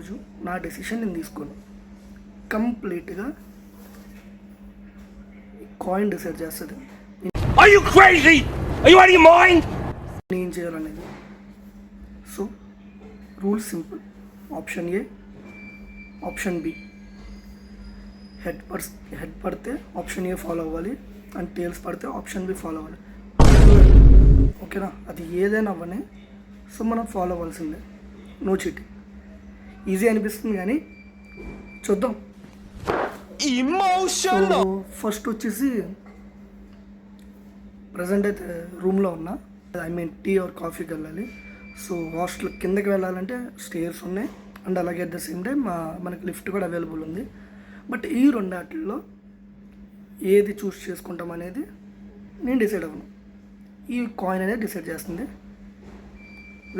ఈరోజు నా డెసిషన్ నేను తీసుకోను. కంప్లీట్గా కాయిన్ డిసైడ్ చేస్తుంది ఏం చేయాలనేది. So rule simple. Option A, option B. Head పడితే ఆప్షన్ ఏ ఫాలో అవ్వాలి, అండ్ టేల్స్ పడితే ఆప్షన్ బి ఫాలో అవ్వాలి. ఓకేనా? అది ఏదైనా అవ్వనే, సో మనం ఫాలో అవ్వాల్సిందే. No cheating. ఈజీ అనిపిస్తుంది కానీ చూద్దాం. ఫస్ట్ వచ్చేసి ప్రజెంట్ అయితే రూమ్లో ఉన్నా. టీ ఆర్ కాఫీకి వెళ్ళాలి. సో హాస్టల్ కిందకి వెళ్ళాలంటే స్టేర్స్ ఉన్నాయి, అండ్ అలాగే అట్ ద సేమ్ టైం మనకి లిఫ్ట్ కూడా అవైలబుల్ ఉంది. బట్ ఈ రెండాటిల్లో ఏది చూస్ చేసుకుంటాం అనేది నేను డిసైడ్ అవ్వను. ఈ కాయిన్ అనేది డిసైడ్ చేస్తుంది.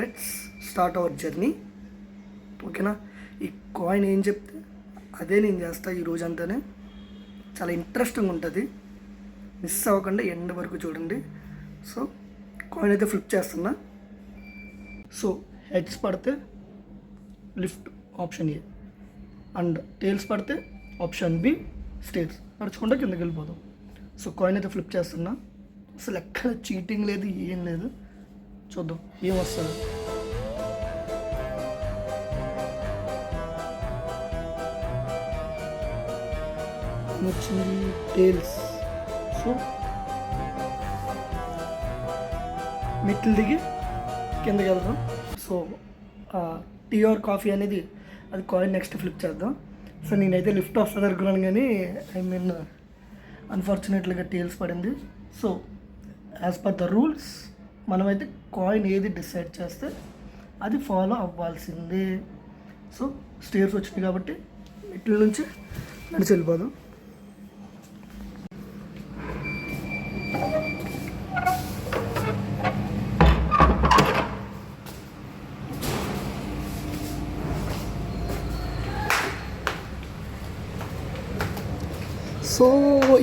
Let's start our journey. ఓకేనా? ఈ కాయిన్ ఏం చెప్తే అదే నేను చేస్తాను ఈ రోజంతానే. చాలా ఇంట్రెస్టింగ్ ఉంటుంది. మిస్ అవ్వకుండా ఎండ్ వరకు చూడండి. సో కాయిన్ అయితే ఫ్లిప్ చేస్తున్నా. సో హెడ్స్ పడితే lift option A, and tails పడితే ఆప్షన్ బి స్టేర్స్. నడుచుకుంటే కిందకి వెళ్ళిపోదాం. సో కాయిన్ అయితే ఫ్లిప్ చేస్తున్నా. అసలు ఎక్కడ చీటింగ్ లేదు, ఏం లేదు. చూద్దాం ఏం వస్తుంది. వచ్చింది టేల్స్. సో మెట్లు దిగి కిందకి వెళ్దాం. సో టీ ఆర్ కాఫీ అనేది అది కాయిన్ నెక్స్ట్ ఫ్లిప్ చేద్దాం. సో నేనైతే లిఫ్ట్ వస్తుంది అనుకున్నాను కానీ అన్ఫార్చునేట్లీగా టేల్స్ పడింది. So as per the rules మనమైతే కాయిన్ ఏది డిసైడ్ చేస్తే అది ఫాలో అవ్వాల్సిందే. సో స్టేర్స్ వచ్చినాయి కాబట్టి మెట్ల నుంచి నడిచి వెళ్ళిపోదాం. సో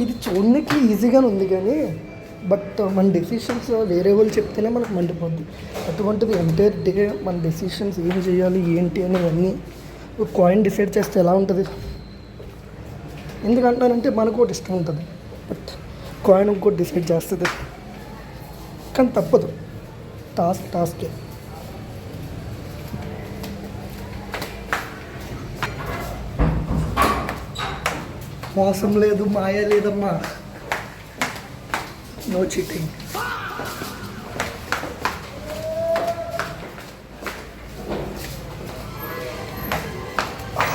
ఇది చూడడానికి ఈజీగానే ఉంది కానీ బట్ మన డెసిషన్స్ వేరే వాళ్ళు చెప్తేనే మనకు మండిపోద్ది. అటువంటిది ఎంటైర్ డే మన డెసిషన్స్ ఏం చేయాలి ఏంటి అనేవన్నీ కాయిన్ డిసైడ్ చేస్తే ఎలా ఉంటుంది? ఎందుకంటానంటే మనకు ఒకటి ఇష్టం ఉంటుంది, బట్ కాయిన్ ఇంకోటి డిసైడ్ చేస్తుంది. కానీ తప్పదు, టాస్కే. మోసం లేదు, మాయ లేదమ్మా. No cheating.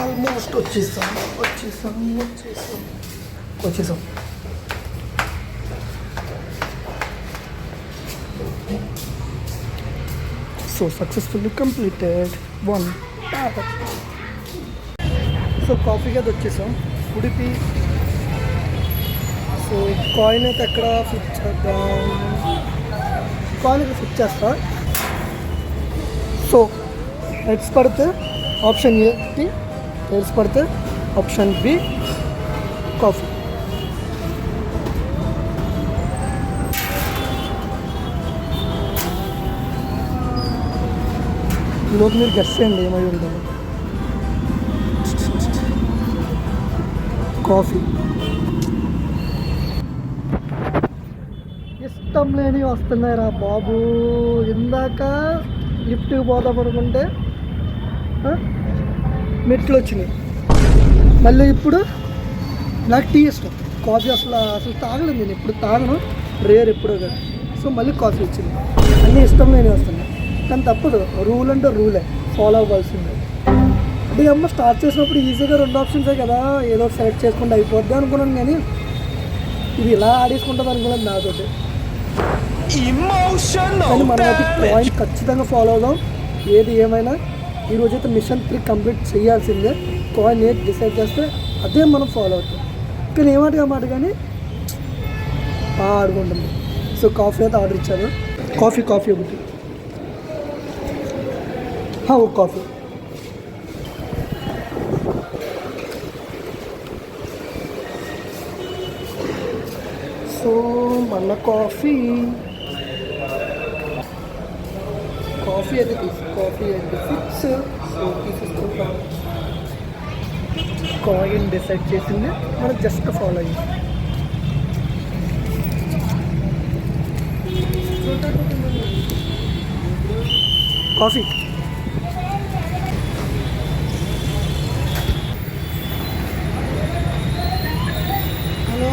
ఆల్మోస్ట్ వచ్చేసాం. So successfully completed 1 task. So కాఫీకి అది వచ్చేసాం. ఉడిపి. సో కాయిన్ అయితే ఎక్కడ ఫ్లిప్ చేద్దాం? కాయిన్ అయితే ఫ్లిప్ చేస్తా. సో హెడ్స్ పడితే ఆప్షన్ ఏ టీ, టేల్స్ పడితే ఆప్షన్ బి కాఫీ. ఈరోజు మీరు గెస్ చేయండి ఏమై ఉంటుందో. కాఫీ. ఇష్టం లేని వస్తున్నాయి రా బాబు. ఇందాక లిఫ్ట్కి పోదాం అనుకుంటే మెట్లు వచ్చినాయి. మళ్ళీ ఇప్పుడు నాకు టీ ఇష్టం. కాఫీ అసలు తాగలేదు. నేను ఎప్పుడు తాగను, రేర్ ఎప్పుడో కదా. సో మళ్ళీ కాఫీ వచ్చింది. అన్నీ ఇష్టం లేని వస్తున్నాయి. కానీ తప్పదు, రూల్ అంటే రూలే, ఫాలో అవ్వాల్సిందే. అంటే అమ్మ స్టార్ట్ చేసినప్పుడు ఈజీగా 2 ఆప్షన్సే కదా, ఏదో సెలెక్ట్ చేసుకుంటే అయిపోద్ది అనుకున్నాను. కానీ ఇది ఇలా ఆడేసుకుంటుంది అనుకున్నాను నాతోటి. కానీ మనం అయితే కాయిన్ ఖచ్చితంగా ఫాలో అవుదాం. ఏది ఏమైనా ఈరోజైతే మిషన్ 3 కంప్లీట్ చేయాల్సిందే. కాయిన్ ఏది డిసైడ్ చేస్తే అదే మనం ఫాలో అవుతాం. కానీ ఏమాట కానీ ఆడుకుంటుంది. సో కాఫీ అయితే ఆర్డర్ ఇచ్చాను. కాఫీ ఒకటి. ఒక కాఫీ. సో మన కాఫీ అయితే ఫిక్స్. సో తీసేసుకుంటాం. కాయిన్ డిసైడ్ చేసింది, మనం జస్ట్ ఫాలో అయ్యి. Coffee hello.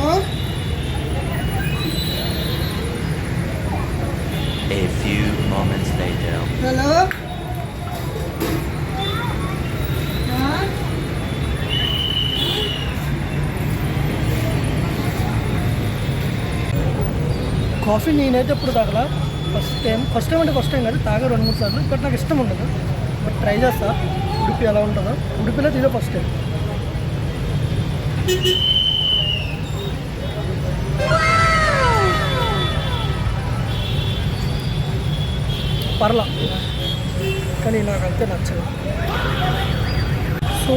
A few moments later. Hello. Coffee నేనైతే ఎప్పుడు తాగలా. ఫస్ట్ టైం కాదు, తాగా 2-3 సార్లు. బట్ నాకు ఇష్టం ఉండదు. బట్ ట్రై చేస్తా ఉడిపి ఎలా ఉంటుందో. ఉడిపిలో ఇదే ఫస్ట్ టైం. పర్లా, కానీ నాకు అంతే నచ్చదు. సో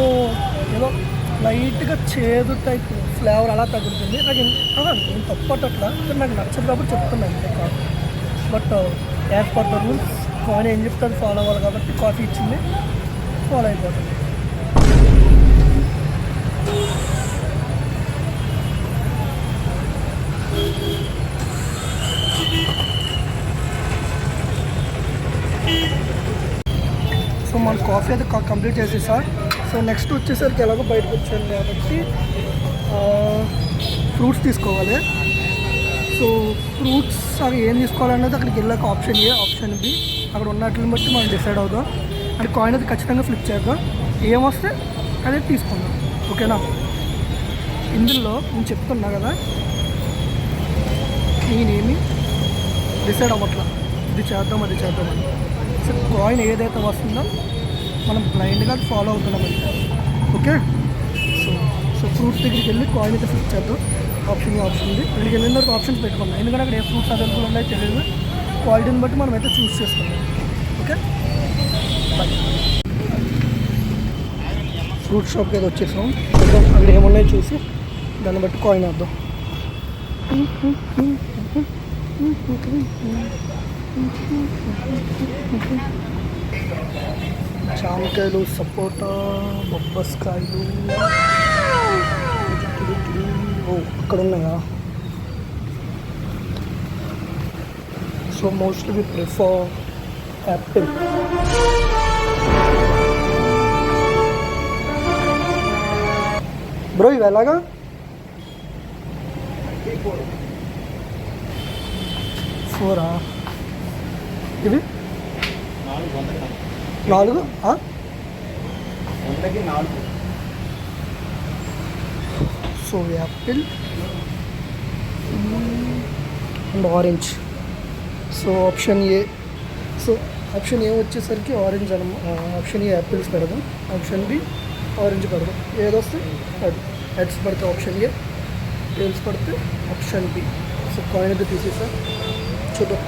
ఏదో లైట్గా చేదు టైప్ ఫ్లేవర్ అలా తగులుతుంది. నాకు నేను తప్పట్లా, నాకు నచ్చదు కాబట్టి చెప్తున్నాను అంతే కాదు. But as per the rules coin ఏం చెప్తే అది ఫాలో అవ్వాలి కాబట్టి కాఫీ ఇచ్చింది, ఫాలో అయిపోతుంది. సో మన కాఫీ అయితే కంప్లీట్ చేసేసా. సో నెక్స్ట్ వచ్చేసరికి ఎలాగో బయటకు వచ్చాను కాబట్టి ఫ్రూట్స్ తీసుకోవాలి. సో ఫ్రూట్స్ అవి ఏం తీసుకోవాలనేది అక్కడికి వెళ్ళాక ఆప్షన్ ఏ, ఆప్షన్ బి, అక్కడ ఉన్నట్లని బట్టి మనం డిసైడ్ అవుదాం. అంటే కాయిన్ అయితే ఖచ్చితంగా ఫ్లిప్ చేద్దాం. ఏమొస్తే అదే తీసుకుందాం, ఓకేనా. ఇందులో నేను చెప్తున్నా కదా, నేనేమి డిసైడ్ అవ్వట్లా ఇది చేద్దాం అది చేద్దామని. సో కాయిన్ ఏదైతే వస్తుందో మనం బ్లైండ్గా ఫాలో అవుతున్నామండి, ఓకే. సో ఫ్రూట్స్ దగ్గరికి వెళ్ళి కాయిన్ అయితే ఫ్లిప్ చేద్దాం. ఆప్షన్ ఉంది. ఇక్కడికి వెళ్ళిన తర్వాత ఆప్షన్స్ పెట్టుకున్నాం, ఎందుకంటే అక్కడ ఏ ఫ్రూట్స్ అవైలబుల్ ఉన్నాయో తెలియదు. క్వాలిటీని బట్టి మనం అయితే చూస్ చేసుకుందాం, ఓకే. బాయ్. ఫ్రూట్ షాప్కి అయితే వచ్చేసాం. అక్కడ ఏమున్నాయో చూసి దాన్ని బట్టి కాయిన్ వేద్దాం. జామకాయలు, సపోటా, బొబ్బస్కాయలు అక్కడ ఉన్నాయా. సో మోస్ట్లీ వి ప్రిఫర్ యాపిల్. బ్రో ఇవి ఎలాగా? 4 ఇవి 4 so Apple and orange. So option A. So option A వచ్చేసరికి ఆరెంజ్ ఆప్షన్ ఏ యాపిల్స్ పెడదాం, ఆప్షన్ బి ఆరెంజ్ పెడదాం. ఏదొస్తే అది. హెడ్స్ పడితే ఆప్షన్ ఏ, టేల్స్ పడితే ఆప్షన్ బి. సో కాయిన్ అయితే తీసేసా, చూద్దాం.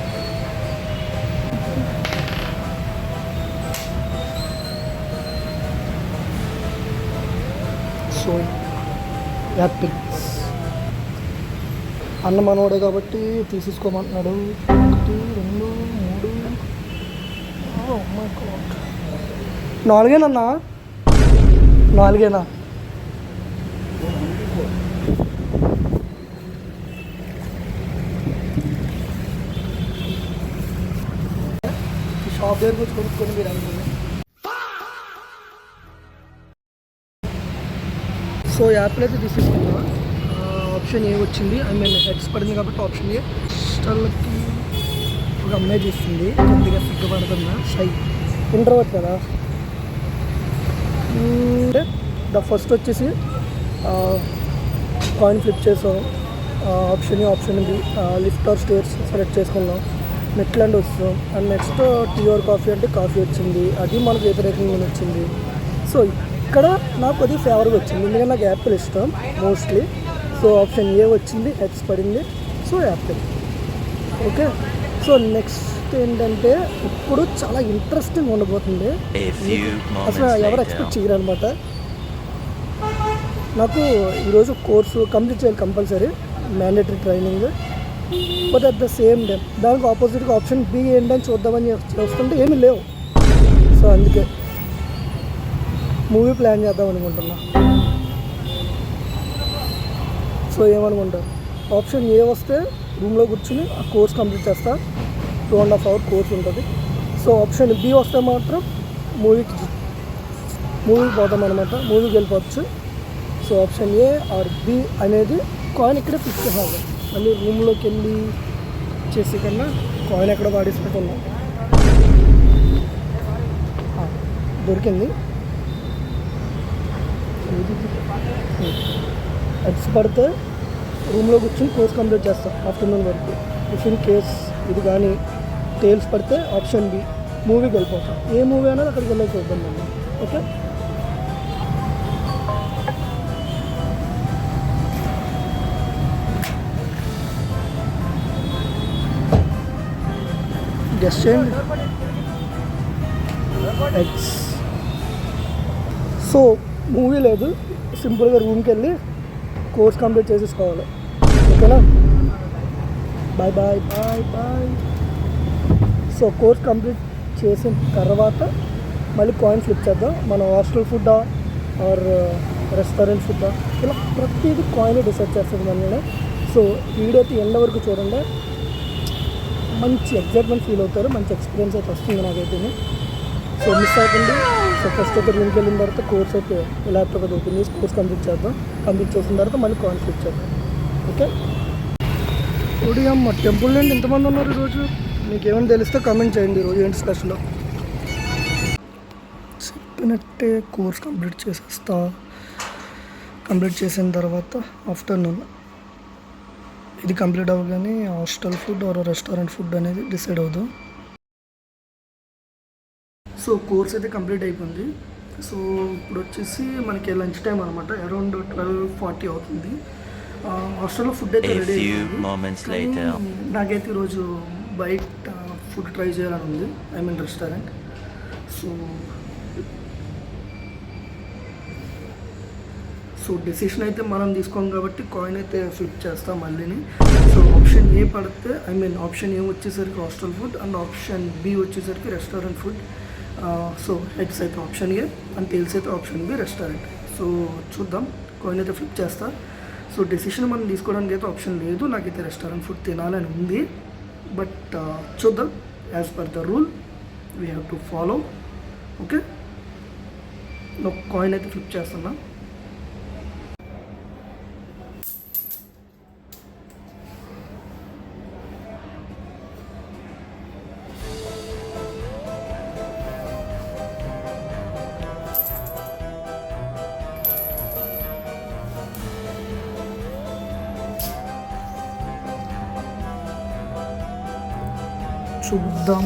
So apples. అన్న మనోడే కాబట్టి తీసేసుకోమంటున్నాడు. 1 2 3 4 4 షాప్ దగ్గర వచ్చి కొనుక్కొని మీరు అనుకున్నాను. సో యాపిల్ అయితే తీసేసుకున్నా. ఆప్షన్ ఏ వచ్చింది, ఐ మీన్ హెడ్స్ పడింది కాబట్టి ఆప్షన్ ఏ. ఇష్టాలకి ఒక అమ్మాయి చూస్తుంది, కొద్దిగా సిగ్గుపడుతున్నా, షై ఇంట్రోవర్ట్ కదా. ద ఫస్ట్ వచ్చేసి కాయిన్ ఫ్లిప్ చేసాం. Option A, option B, lift or stairs select చేసుకున్నాం. మెట్లండ్ వస్తాం. And next tea or coffee అంటే కాఫీ వచ్చింది, అది మనకు వ్యతిరేకంగా వచ్చింది. సో ఇక్కడ నాకు అది ఫేవర్గా వచ్చింది, ఎందుకంటే నాకు యాపిల్ ఇష్టం మోస్ట్లీ. సో ఆప్షన్ ఏ వచ్చింది, హెడ్స్ పడింది. So Apple, okay. So next ఏంటంటే ఇప్పుడు చాలా ఇంట్రెస్టింగ్ ఉండబోతుంది. అసలు ఎవరు ఎక్స్పెక్ట్ చేయరు అనమాట. నాకు ఈరోజు కోర్సు కంప్లీట్ చేయాలి compulsory, mandatory training. But at the same time దానికి ఆపోజిట్గా ఆప్షన్ బి ఏంటని చూద్దామని చూస్తుంటే ఏమీ లేవు. సో అందుకే మూవీ ప్లాన్ చేద్దాం అనుకుంటున్నా. సో ఏమనుకుంటారు, ఆప్షన్ ఏ వస్తే రూమ్లో కూర్చుని ఆ కోర్స్ కంప్లీట్ చేస్తా, 2.5 hour కోర్స్ ఉంటుంది. సో ఆప్షన్ బి వస్తే మాత్రం మూవీకి పోతాం అనమాట, మూవీకి వెళ్ళిపోవచ్చు. So option A or B అనేది కాయిన్ ఇక్కడే ఫిక్స్ చేయాలి. మళ్ళీ రూమ్లోకి వెళ్ళి చేసే కన్నా కాయిన్ ఎక్కడ పాడేసినట్టున్నాం. దొరికింది. ఎగ్స్ పడితే రూమ్లో కూర్చొని కోర్స్ కంప్లీట్ చేస్తాం ఆఫ్టర్నూన్ వరకు. ఇఫ్ ఇన్ కేస్ ఇది కానీ టేల్స్ పడితే ఆప్షన్ బి మూవీకి వెళ్ళిపోతాం. ఏ మూవీ అనేది అక్కడికి వెళ్ళకపోతాం మనం. ఓకే, గెస్ట్ చేయండి. ఎగ్స్. సో మూవీ లేదు, సింపుల్గా రూమ్కి వెళ్ళి కోర్స్ కంప్లీట్ చేసేసుకోవాలి. ఓకేనా, bye bye bye bye. So course complete చేసిన తర్వాత మళ్ళీ కాయిన్ ఫ్లిప్ చేద్దాం. మన హాస్టల్ ఫుడ్డా ఆర్ రెస్టారెంట్ ఫుడ్డా, ఇలా ప్రతిదీ కాయిన్ డిసైడ్ చేస్తుంది మన. సో వీడియో అయితే ఎండ వరకు చూడండి, మంచి ఎగ్జైట్మెంట్ ఫీల్ అవుతారు, మంచి ఎక్స్పీరియన్స్ అయితే వస్తుంది నాకైతే. సో మిస్ అవ్వకండి. సో ఫస్ట్ అయితే రూమ్కి వెళ్ళిన తర్వాత కోర్స్ అయితే ల్యాప్టాప్ అయితే ఓపెన్ చేసి కోర్స్ కంప్లీట్ చేద్దాం. కంప్లీట్ చేసిన తర్వాత మళ్ళీ కాయిన్ ఫ్లిప్ చేద్దాం. ఓకే, అమ్మ టెంపుల్ నుండి ఎంతమంది ఉన్నారు ఈరోజు? మీకు ఏమైనా తెలిస్తే కామెంట్ చేయండి. ఈరోజు ఏంటి స్పెషల్? చెప్పినట్టే కోర్స్ కంప్లీట్ చేసేస్తా. కంప్లీట్ చేసిన తర్వాత ఆఫ్టర్నూన్ ఇది కంప్లీట్ అవ్వగానే hostel food or restaurant food అనేది డిసైడ్ అవుదాం. సో కోర్స్ అయితే కంప్లీట్ అయిపోయింది. సో ఇప్పుడు వచ్చేసి మనకి లంచ్ టైం అనమాట, అరౌండ్ 12:40 అవుతుంది. హాస్టల్లో ఫుడ్ అయితే రెడీ అయిపోయింది. నాకైతే ఈరోజు బయట ఫుడ్ ట్రై చేయాలని ఉంది, I mean restaurant. So decision అయితే మనం తీసుకోం కాబట్టి కాయిన్ అయితే ఫ్లిప్ చేస్తాం మళ్ళీని. సో ఆప్షన్ ఏ పడితే, ఐ మీన్ ఆప్షన్ ఏ వచ్చేసరికి hostel food and option B వచ్చేసరికి రెస్టారెంట్ ఫుడ్. సో హెడ్స్ అయితే ఆప్షన్ ఏ అండ్ టేల్స్ అయితే ఆప్షన్ బి రెస్టారెంట్. సో చూద్దాం, కాయిన్ అయితే ఫ్లిప్ చేస్తా. సో డెసిషన్ మనం తీసుకోవడానికి అయితే ఆప్షన్ లేదు, నాకైతే రెస్టారెంట్ ఫుడ్ తినాలని ఉంది. బట్ చూద్దాం, as per the rule we have to follow. Okay, coin అయితే ఫ్లిప్ చేస్తున్నా. చూద్దాం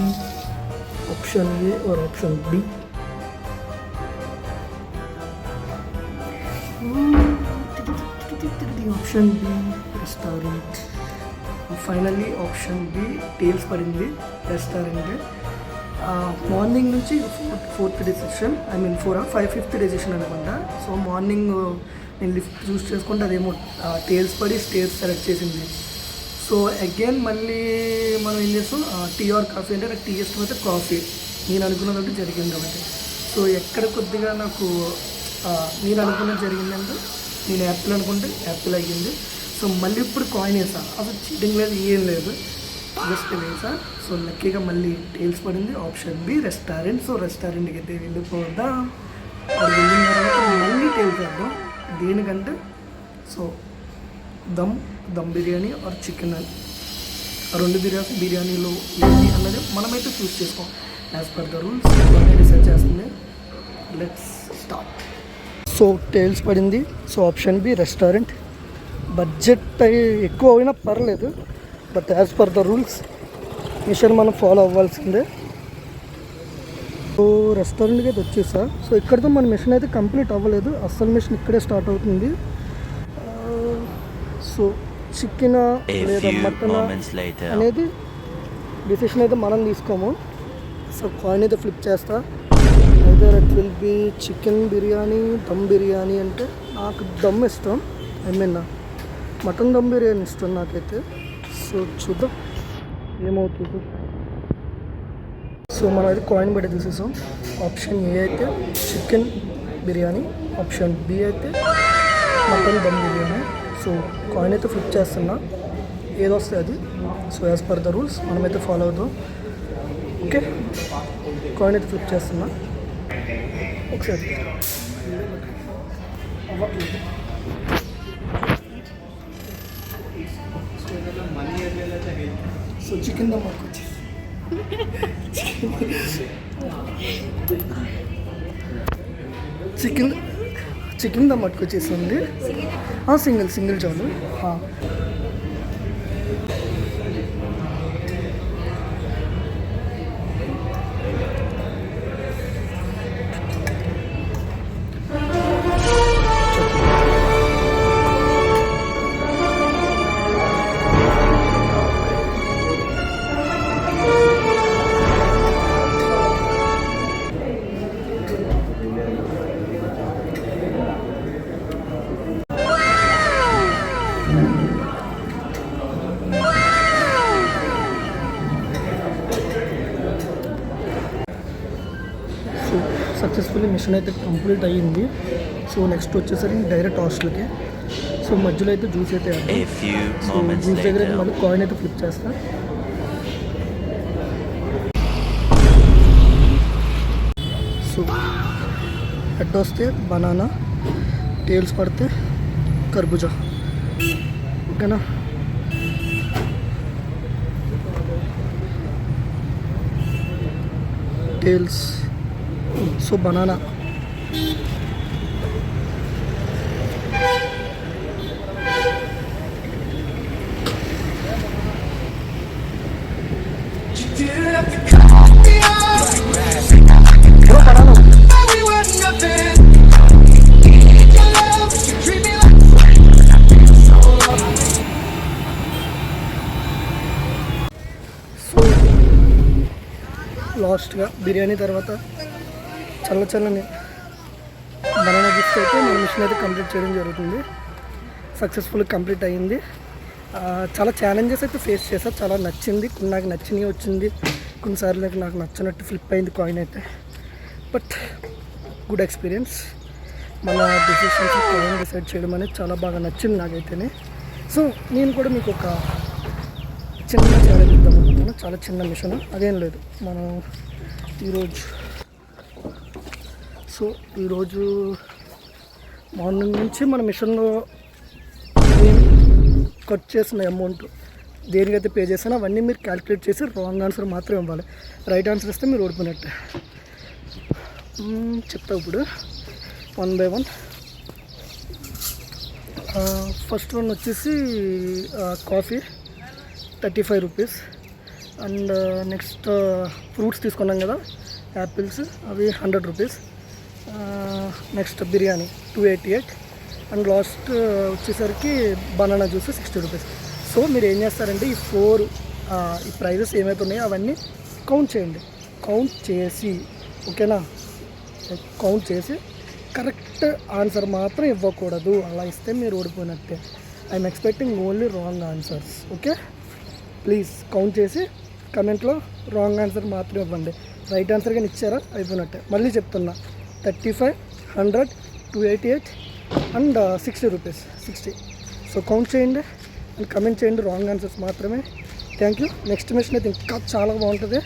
option A or option B. Option B restaurant. Finally option B tails పడింది, రెస్టారెంట్. మార్నింగ్ నుంచి fourth decision, I mean 5th decision అనమాట. So morning నేను lift choose చేసుకుంటే అదేమో tails పడి స్టేర్స్ సెలెక్ట్ చేసింది. సో అగైన్ మళ్ళీ మనం ఏం చేస్తాం, టీ ఆర్ కాఫీ అంటే నాకు టీ ఇష్టం అయితే కాఫీ, నేను అనుకున్నది జరిగింది కాబట్టి. సో ఎక్కడ కొద్దిగా నాకు నేను అనుకున్నది జరిగిందంటే, నేను యాపిల్ అనుకుంటే యాపిల్ అయ్యింది. సో మళ్ళీ ఇప్పుడు కాయిన్ వేసా, అసలు చీటింగ్ లేదు, ఏం లేదు, జస్ట్ వేసా. సో లక్కీగా మళ్ళీ టేల్స్ పడింది, ఆప్షన్ బి రెస్టారెంట్. సో రెస్టారెంట్కి అయితే వెళ్ళిపోదాం. అది వెళ్ళిన తర్వాత మళ్ళీ టేల్స్ వేద్దాం. దేనికంటే so dum biryani or chicken, ఆ రెండు బిర్యానీలో ఏది అన్నది మనమైతే చూస్ చేసుకోం as per the rules. Decide చేస్తుంది. Let's start. సో టేల్స్ పడింది. So option B restaurant. Budget ఎక్కువ అయినా పర్లేదు, but as per the rules mission మనం ఫాలో అవ్వాల్సిందే. సో రెస్టారెంట్కి అయితే వచ్చేసా. సో ఇక్కడితో మన మిషన్ అయితే కంప్లీట్ అవ్వలేదు, అస్సలు మిషన్ ఇక్కడే స్టార్ట్ అవుతుంది. సో చికెన్ లేదా మటన్ అనేది డిసిషన్ అయితే మనం తీసుకోము. సో కాయిన్ అయితే ఫ్లిప్ చేస్తా. అయితే it will be chicken biryani, dum biryani. అంటే నాకు దమ్ ఇష్టం, I mean mutton dum biryani ఇష్టం నాకైతే. సో చూద్దాం ఏమవుతుంది. సో మనం అయితే కాయిన్ బట్టి చూసేసాం. ఆప్షన్ ఏ అయితే చికెన్ బిర్యానీ, ఆప్షన్ బి అయితే mutton dum biryani. So coin అయితే ఫ్లిప్ చేస్తున్నా, ఏదొస్తే అది. So as per the rules మనమైతే ఫాలో అవుతాం. ఓకే, కాయిన్ అయితే ఫ్లిప్ చేస్తున్నా. ఒకసారి సో చికెన్ దమ్ వచ్చేసి చికెన్ దమ్ పట్టుకొచ్చేసింది. సింగిల్ చాలు. సో సక్సెస్ఫుల్లీ మిషన్ అయితే కంప్లీట్ అయ్యింది. సో నెక్స్ట్ వచ్చేసరికి డైరెక్ట్ హాస్టల్కి. సో మధ్యలో అయితే జ్యూస్ అయితే A few సో moments జ్యూస్ దగ్గర అయితే later. మళ్ళీ కాయిన్ అయితే ఫ్లిప్ చేస్తా. సో హెడ్ వస్తే బనానా, టేల్స్ పడితే కర్బూజా. ఓకేనా? Tiles, so banana. సో లాస్ట్గా బిర్యానీ తర్వాత చల్లని బనానా గిఫ్ట్ అయితే మన మిషన్ అయితే కంప్లీట్ చేయడం జరుగుతుంది. సక్సెస్ఫుల్ కంప్లీట్ అయ్యింది. చాలా ఛాలెంజెస్ అయితే ఫేస్ చేశా, చాలా నచ్చింది, కొన్ని నాకు నచ్చినవి వచ్చింది, కొన్నిసార్లు నాకు నచ్చినట్టు ఫ్లిప్ అయింది కాయిన్ అయితే. But good experience. మన డెసిషన్స్ కాయిన్ డిసైడ్ చేయడం అనేది చాలా బాగా నచ్చింది నాకైతేనే. సో నేను కూడా మీకు ఒక చిన్న ఛాలెంజ్ ఇద్దాం అనుకుంటున్నాను, చాలా చిన్న మిషన్, అదేం లేదు. మనం ఈరోజు మార్నింగ్ నుంచి మన మిషన్లో ఖర్చు చేసిన అమౌంట్ దేనికైతే పే చేసానో అవన్నీ మీరు క్యాలిక్యులేట్ చేసి రాంగ్ ఆన్సర్ మాత్రం ఇవ్వాలి. రైట్ ఆన్సర్ ఇస్తే మీరు ఓడిపోయినట్టే. చెప్తా ఇప్పుడు 1 by 1. ఫస్ట్ వన్ వచ్చేసి coffee 35 rupees. And next fruits తీసుకున్నాం కదా, యాపిల్స్, అవి 100 rupees. Next biryani 288. And last వచ్చేసరికి బనానా జ్యూస్ 60 రూపీస్. సో మీరు ఏం చేస్తారంటే ఈ ప్రైజెస్ ఏమైతే ఉన్నాయో అవన్నీ కౌంట్ చేయండి. కౌంట్ చేసి, ఓకేనా, కౌంట్ చేసి కరెక్ట్ ఆన్సర్ మాత్రం ఇవ్వకూడదు. అలా ఇస్తే మీరు ఓడిపోయినట్టే. I'm expecting only wrong answers. Okay, please count చేసి కమెంట్లో రాంగ్ ఆన్సర్ మాత్రం ఇవ్వండి. రైట్ ఆన్సర్ కానీ ఇచ్చారా అయిపోయినట్టే. మళ్ళీ చెప్తున్నా, 35, 100, 288 అండ్ 60 రూపీస్, 60. సో కౌంట్ చేయండి అండ్ కమెంట్ చేయండి రాంగ్ ఆన్సర్స్ మాత్రమే. Thank you. నెక్స్ట్ మిషన్ అయితే ఇంకా చాలా బాగుంటుంది,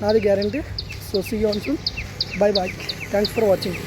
నాది guarantee. So see you on soon. Bye bye. Thanks for watching.